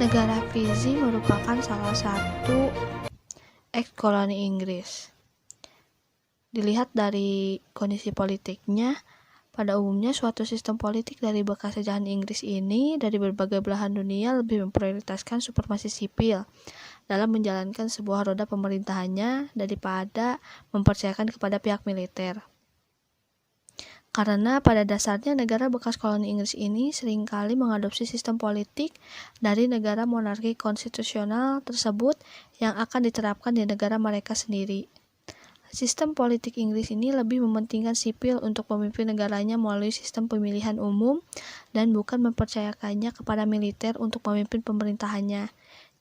Negara Fiji merupakan salah satu eks-koloni Inggris. Dilihat dari kondisi politiknya, pada umumnya suatu sistem politik dari bekas jajahan Inggris ini dari berbagai belahan dunia lebih memprioritaskan supremasi sipil dalam menjalankan sebuah roda pemerintahannya daripada mempercayakan kepada pihak militer. Karena pada dasarnya negara bekas koloni Inggris ini seringkali mengadopsi sistem politik dari negara monarki konstitusional tersebut yang akan diterapkan di negara mereka sendiri. Sistem politik Inggris ini lebih mementingkan sipil untuk memimpin negaranya melalui sistem pemilihan umum dan bukan mempercayakannya kepada militer untuk memimpin pemerintahannya.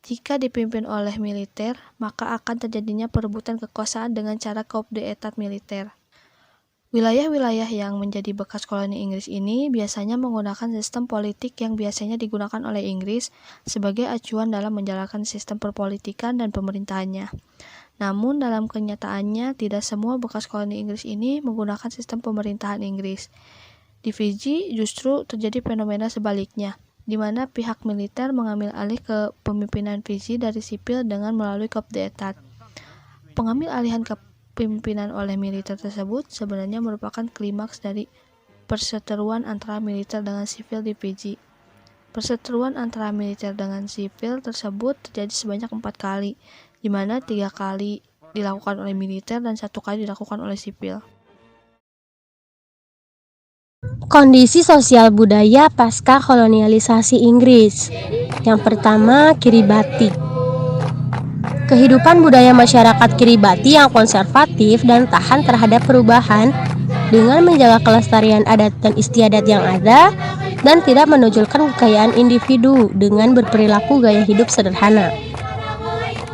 Jika dipimpin oleh militer, maka akan terjadinya perebutan kekuasaan dengan cara coup d'etat militer. Wilayah-wilayah yang menjadi bekas koloni Inggris ini biasanya menggunakan sistem politik yang biasanya digunakan oleh Inggris sebagai acuan dalam menjalankan sistem perpolitikan dan pemerintahannya. Namun dalam kenyataannya tidak semua bekas koloni Inggris ini menggunakan sistem pemerintahan Inggris. Di Fiji justru terjadi fenomena sebaliknya, di mana pihak militer mengambil alih kepemimpinan Fiji dari sipil dengan melalui coup d'etat. Pengambil alihan kepemimpinan oleh militer tersebut sebenarnya merupakan klimaks dari perseteruan antara militer dengan sipil di Fiji. Perseteruan antara militer dengan sipil tersebut terjadi sebanyak 4 kali, di mana 3 kali dilakukan oleh militer dan 1 kali dilakukan oleh sipil. Kondisi sosial budaya pasca kolonialisasi Inggris. Yang pertama, Kiribati. Kehidupan budaya masyarakat Kiribati yang konservatif dan tahan terhadap perubahan dengan menjaga kelestarian adat dan istiadat yang ada dan tidak menonjolkan kekayaan individu dengan berperilaku gaya hidup sederhana.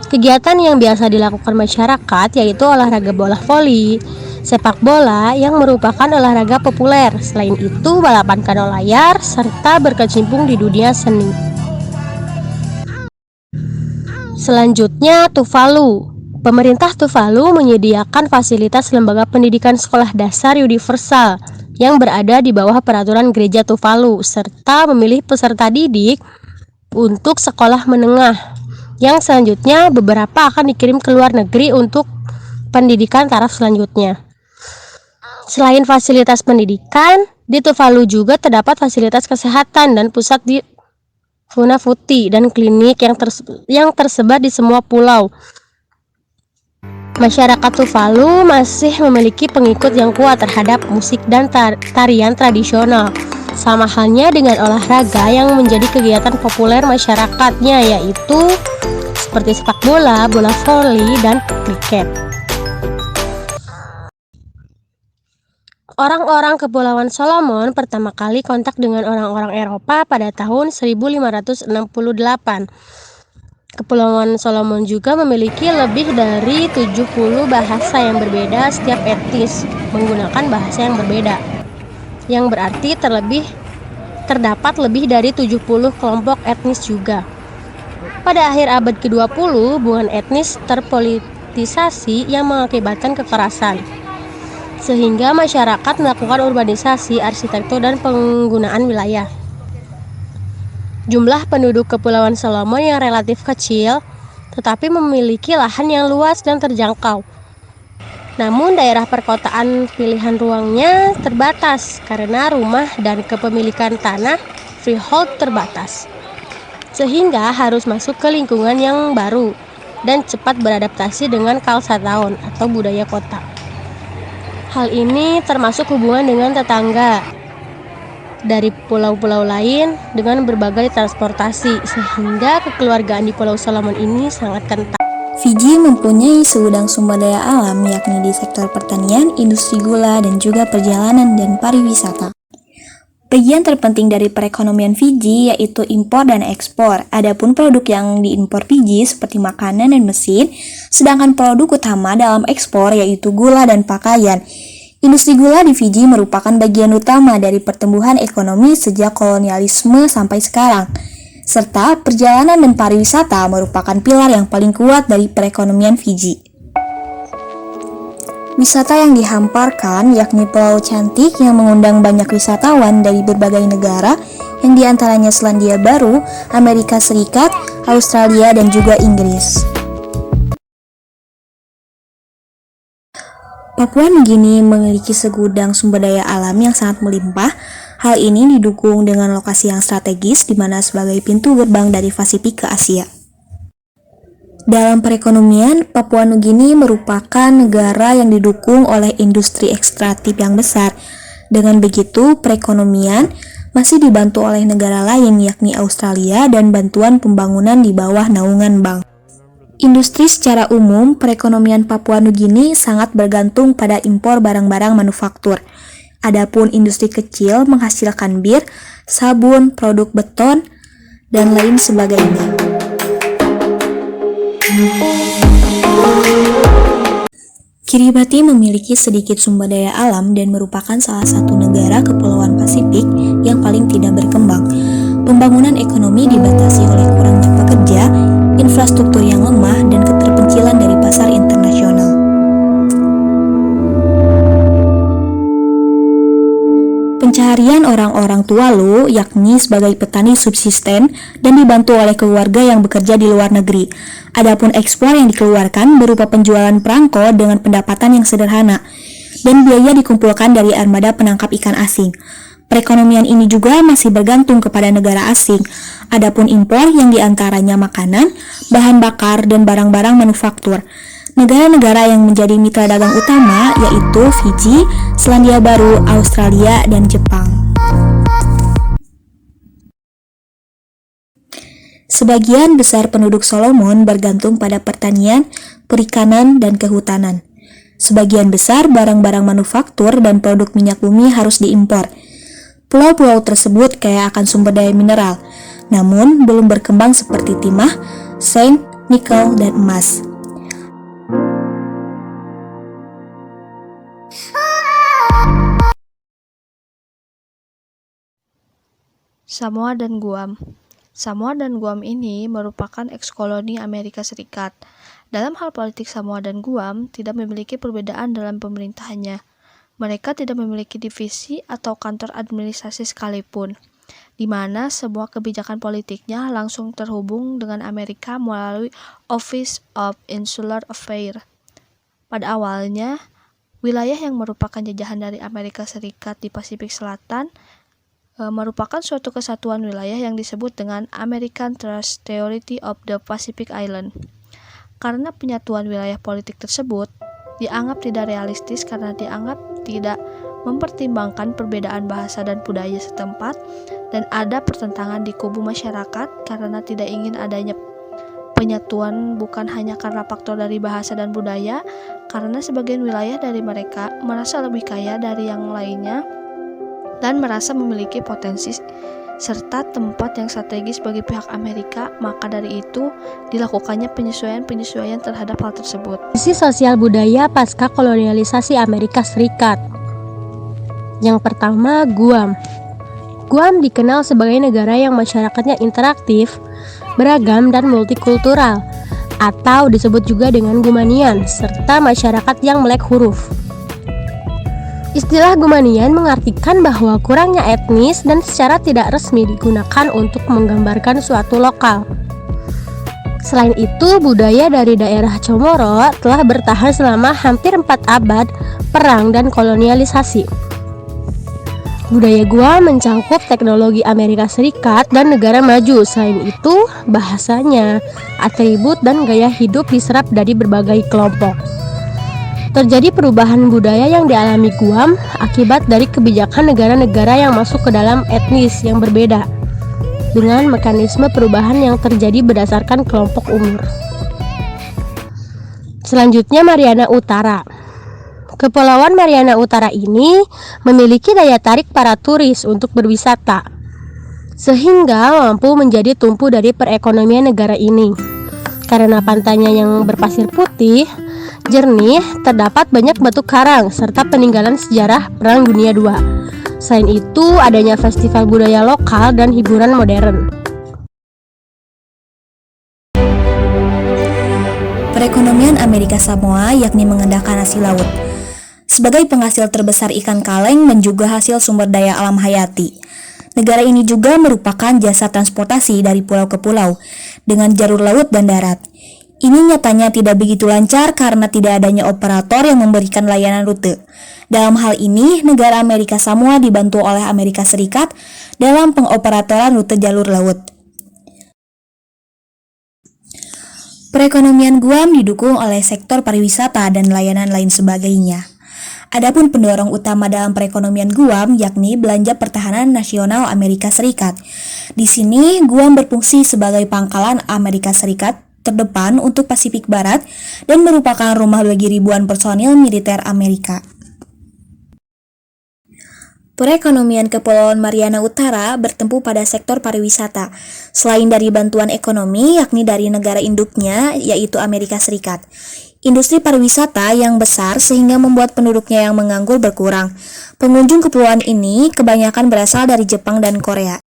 Kegiatan yang biasa dilakukan masyarakat yaitu olahraga bola voli, sepak bola yang merupakan olahraga populer. Selain itu, balapan kano layar serta berkecimpung di dunia seni. Selanjutnya, Tuvalu. Pemerintah Tuvalu menyediakan fasilitas lembaga pendidikan sekolah dasar universal yang berada di bawah peraturan gereja Tuvalu serta memilih peserta didik untuk sekolah menengah yang selanjutnya beberapa akan dikirim ke luar negeri untuk pendidikan taraf selanjutnya. Selain fasilitas pendidikan, di Tuvalu juga terdapat fasilitas kesehatan dan pusat di Funafuti dan klinik yang tersebar di semua pulau. Masyarakat Tuvalu masih memiliki pengikut yang kuat terhadap musik dan tarian tradisional, sama halnya dengan olahraga yang menjadi kegiatan populer masyarakatnya, yaitu seperti sepak bola, bola voli, dan kriket. Orang-orang Kepulauan Solomon pertama kali kontak dengan orang-orang Eropa pada tahun 1568. Kepulauan Solomon juga memiliki lebih dari 70 bahasa yang berbeda setiap etnis menggunakan bahasa yang berbeda. Yang berarti terdapat lebih dari 70 kelompok etnis juga. Pada akhir abad ke-20, hubungan etnis terpolitisasi yang mengakibatkan kekerasan, sehingga masyarakat melakukan urbanisasi, arsitektur, dan penggunaan wilayah. Jumlah penduduk Kepulauan Solomon yang relatif kecil, tetapi memiliki lahan yang luas dan terjangkau. Namun daerah perkotaan pilihan ruangnya terbatas karena rumah dan kepemilikan tanah freehold terbatas, sehingga harus masuk ke lingkungan yang baru dan cepat beradaptasi dengan kalsataon atau budaya kota. Hal ini termasuk hubungan dengan tetangga dari pulau-pulau lain dengan berbagai transportasi, sehingga kekeluargaan di Pulau Solomon ini sangat kental. Fiji mempunyai segudang sumber daya alam, yakni di sektor pertanian, industri gula, dan juga perjalanan dan pariwisata. Bagian terpenting dari perekonomian Fiji yaitu impor dan ekspor. Adapun produk yang diimpor Fiji seperti makanan dan mesin, sedangkan produk utama dalam ekspor yaitu gula dan pakaian. Industri gula di Fiji merupakan bagian utama dari pertumbuhan ekonomi sejak kolonialisme sampai sekarang, serta perjalanan dan pariwisata merupakan pilar yang paling kuat dari perekonomian Fiji. Wisata yang dihamparkan yakni Pulau Cantik yang mengundang banyak wisatawan dari berbagai negara yang diantaranya Selandia Baru, Amerika Serikat, Australia, dan juga Inggris. Papua Nugini memiliki segudang sumber daya alam yang sangat melimpah. Hal ini didukung dengan lokasi yang strategis di mana sebagai pintu gerbang dari Pasifik ke Asia. Dalam perekonomian, Papua Nugini merupakan negara yang didukung oleh industri ekstraktif yang besar. Dengan begitu, perekonomian masih dibantu oleh negara lain yakni Australia dan bantuan pembangunan di bawah naungan bank. Industri secara umum, perekonomian Papua Nugini sangat bergantung pada impor barang-barang manufaktur. Adapun industri kecil menghasilkan bir, sabun, produk beton, dan lain sebagainya. Kiribati memiliki sedikit sumber daya alam dan merupakan salah satu negara kepulauan Pasifik yang paling tidak berkembang. Pembangunan ekonomi dibatasi oleh kurangnya pekerja, infrastruktur yang lemah, dan keterpencilan dari pasar internasional. Pencaharian orang-orang Tuvalu yakni sebagai petani subsisten dan dibantu oleh keluarga yang bekerja di luar negeri. Adapun ekspor yang dikeluarkan berupa penjualan perangko dengan pendapatan yang sederhana dan biaya dikumpulkan dari armada penangkap ikan asing. Perekonomian ini juga masih bergantung kepada negara asing. Adapun impor yang diantaranya makanan, bahan bakar, dan barang-barang manufaktur. Negara-negara yang menjadi mitra dagang utama yaitu Fiji, Selandia Baru, Australia, dan Jepang. Sebagian besar penduduk Solomon bergantung pada pertanian, perikanan, dan kehutanan. Sebagian besar barang-barang manufaktur dan produk minyak bumi harus diimpor. Pulau-pulau tersebut kaya akan sumber daya mineral, namun belum berkembang seperti timah, seng, nikel, dan emas. Samoa dan Guam. Samoa dan Guam ini merupakan eks-koloni Amerika Serikat. Dalam hal politik, Samoa dan Guam tidak memiliki perbedaan dalam pemerintahannya. Mereka tidak memiliki divisi atau kantor administrasi sekalipun, di mana semua kebijakan politiknya langsung terhubung dengan Amerika melalui Office of Insular Affairs. Pada awalnya, wilayah yang merupakan jajahan dari Amerika Serikat di Pasifik Selatan merupakan suatu kesatuan wilayah yang disebut dengan American Territory of the Pacific Islands. Karena penyatuan wilayah politik tersebut dianggap tidak realistis karena dianggap tidak mempertimbangkan perbedaan bahasa dan budaya setempat, dan ada pertentangan di kubu masyarakat karena tidak ingin adanya penyatuan bukan hanya karena faktor dari bahasa dan budaya, karena sebagian wilayah dari mereka merasa lebih kaya dari yang lainnya dan merasa memiliki potensi serta tempat yang strategis bagi pihak Amerika, maka dari itu dilakukannya penyesuaian-penyesuaian terhadap hal tersebut. Sisi sosial budaya pasca kolonialisasi Amerika Serikat. Yang pertama, Guam. Guam dikenal sebagai negara yang masyarakatnya interaktif, beragam, dan multikultural, atau disebut juga dengan Gumanian, serta masyarakat yang melek huruf. Istilah Gumanian mengartikan bahwa kurangnya etnis dan secara tidak resmi digunakan untuk menggambarkan suatu lokal. Selain itu, budaya dari daerah Comoro telah bertahan selama hampir 4 abad perang dan kolonialisasi. Budaya Guam mencakup teknologi Amerika Serikat dan negara maju. Selain itu, bahasanya, atribut, dan gaya hidup diserap dari berbagai kelompok. Terjadi perubahan budaya yang dialami Guam akibat dari kebijakan negara-negara yang masuk ke dalam etnis yang berbeda, dengan mekanisme perubahan yang terjadi berdasarkan kelompok umur. Selanjutnya, Mariana Utara. Kepulauan Mariana Utara ini memiliki daya tarik para turis untuk berwisata, sehingga mampu menjadi tumpu dari perekonomian negara ini. Karena pantainya yang berpasir putih, jernih, terdapat banyak batu karang serta peninggalan sejarah Perang Dunia II. Selain itu, adanya festival budaya lokal dan hiburan modern. Perekonomian Amerika Samoa yakni mengandalkan hasil laut sebagai penghasil terbesar ikan kaleng dan juga hasil sumber daya alam hayati. Negara ini juga merupakan jasa transportasi dari pulau ke pulau dengan jalur laut dan darat. Ini nyatanya tidak begitu lancar karena tidak adanya operator yang memberikan layanan rute. Dalam hal ini, negara Amerika Samoa dibantu oleh Amerika Serikat dalam pengoperatoran rute jalur laut. Perekonomian Guam didukung oleh sektor pariwisata dan layanan lain sebagainya. Adapun pendorong utama dalam perekonomian Guam yakni belanja pertahanan nasional Amerika Serikat. Di sini, Guam berfungsi sebagai pangkalan Amerika Serikat terdepan untuk Pasifik Barat dan merupakan rumah bagi ribuan personil militer Amerika. Perekonomian Kepulauan Mariana Utara bertumpu pada sektor pariwisata, selain dari bantuan ekonomi yakni dari negara induknya yaitu Amerika Serikat. Industri pariwisata yang besar sehingga membuat penduduknya yang menganggur berkurang. Pengunjung kepulauan ini kebanyakan berasal dari Jepang dan Korea.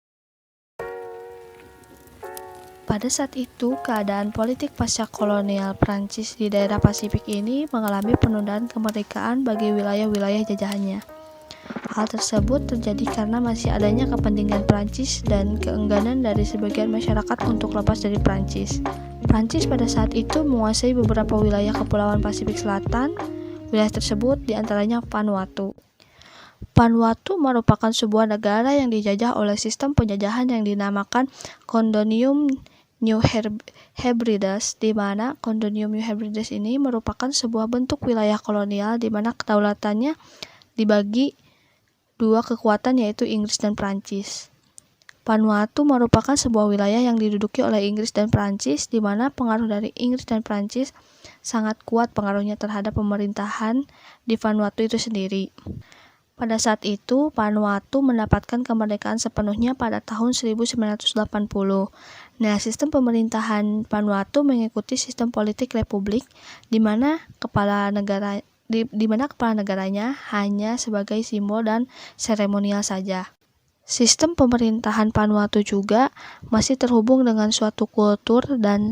Pada saat itu, keadaan politik pasca kolonial Prancis di daerah Pasifik ini mengalami penundaan kemerdekaan bagi wilayah-wilayah jajahannya. Hal tersebut terjadi karena masih adanya kepentingan Prancis dan keengganan dari sebagian masyarakat untuk lepas dari Prancis. Prancis pada saat itu menguasai beberapa wilayah kepulauan Pasifik Selatan. Wilayah tersebut diantaranya Vanuatu. Vanuatu merupakan sebuah negara yang dijajah oleh sistem penjajahan yang dinamakan Condominium New Hebrides, di mana Condominium New Hebrides ini merupakan sebuah bentuk wilayah kolonial di mana kedaulatannya dibagi dua kekuatan yaitu Inggris dan Prancis. Vanuatu merupakan sebuah wilayah yang diduduki oleh Inggris dan Prancis, di mana pengaruh dari Inggris dan Prancis sangat kuat pengaruhnya terhadap pemerintahan di Vanuatu itu sendiri. Pada saat itu, Vanuatu mendapatkan kemerdekaan sepenuhnya pada tahun 1980. Nah, sistem pemerintahan Vanuatu mengikuti sistem politik republik, di mana kepala negaranya hanya sebagai simbol dan seremonial saja. Sistem pemerintahan Vanuatu juga masih terhubung dengan suatu kultur dan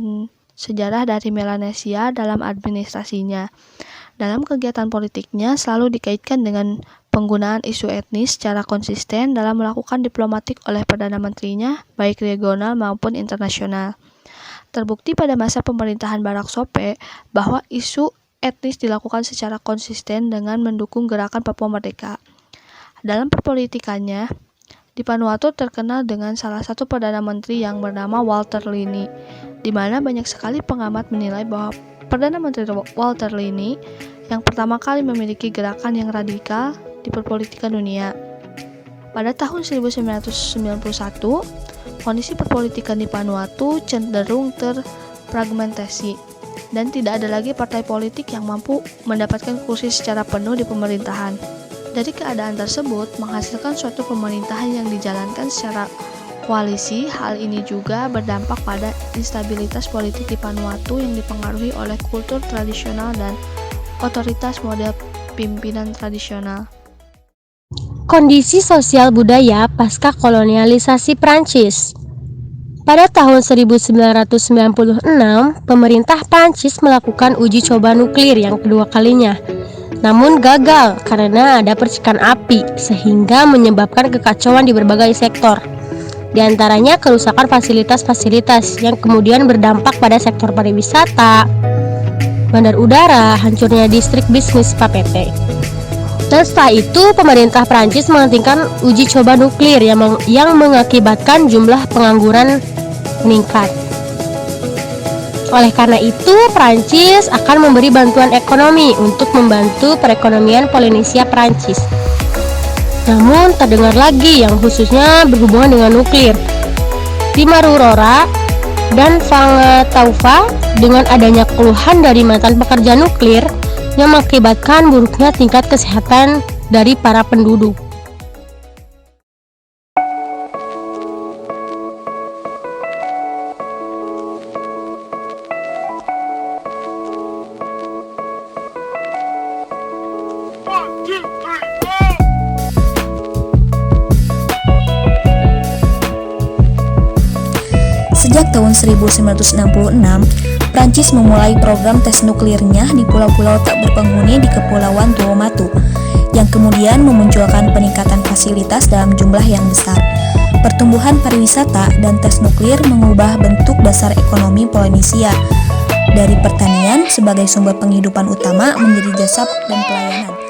sejarah dari Melanesia dalam administrasinya. Dalam kegiatan politiknya selalu dikaitkan dengan penggunaan isu etnis secara konsisten dalam melakukan diplomatik oleh Perdana Menterinya, baik regional maupun internasional. Terbukti pada masa pemerintahan Barak Sope bahwa isu etnis dilakukan secara konsisten dengan mendukung gerakan Papua Merdeka. Dalam perpolitikannya, di Vanuatu terkenal dengan salah satu Perdana Menteri yang bernama Walter Lini, di mana banyak sekali pengamat menilai bahwa Perdana Menteri Walter Lini yang pertama kali memiliki gerakan yang radikal di perpolitikan dunia. Pada tahun 1991, kondisi perpolitikan di Vanuatu cenderung terfragmentasi dan tidak ada lagi partai politik yang mampu mendapatkan kursi secara penuh di pemerintahan. Dari keadaan tersebut menghasilkan suatu pemerintahan yang dijalankan secara koalisi. Hal ini juga berdampak pada instabilitas politik di Vanuatu yang dipengaruhi oleh kultur tradisional dan otoritas model pimpinan tradisional. Kondisi sosial budaya pasca kolonialisasi Prancis. Pada tahun 1996, pemerintah Prancis melakukan uji coba nuklir yang kedua kalinya. Namun gagal karena ada percikan api sehingga menyebabkan kekacauan di berbagai sektor. Di antaranya kerusakan fasilitas-fasilitas yang kemudian berdampak pada sektor pariwisata, bandar udara, hancurnya distrik bisnis Papeete. Dan setelah itu pemerintah Prancis menghentikan uji coba nuklir yang mengakibatkan jumlah pengangguran meningkat. Oleh karena itu, Prancis akan memberi bantuan ekonomi untuk membantu perekonomian Polinesia Prancis. Namun, terdengar lagi yang khususnya berhubungan dengan nuklir. Di Marurora dan Fangataufa, dengan adanya keluhan dari mantan pekerja nuklir yang mengakibatkan buruknya tingkat kesehatan dari para penduduk. Sejak tahun 1966, Prancis memulai program tes nuklirnya di pulau-pulau tak berpenghuni di Kepulauan Tuamotu, yang kemudian memunculkan peningkatan fasilitas dalam jumlah yang besar. Pertumbuhan pariwisata dan tes nuklir mengubah bentuk dasar ekonomi Polinesia dari pertanian sebagai sumber penghidupan utama menjadi jasa dan pelayanan.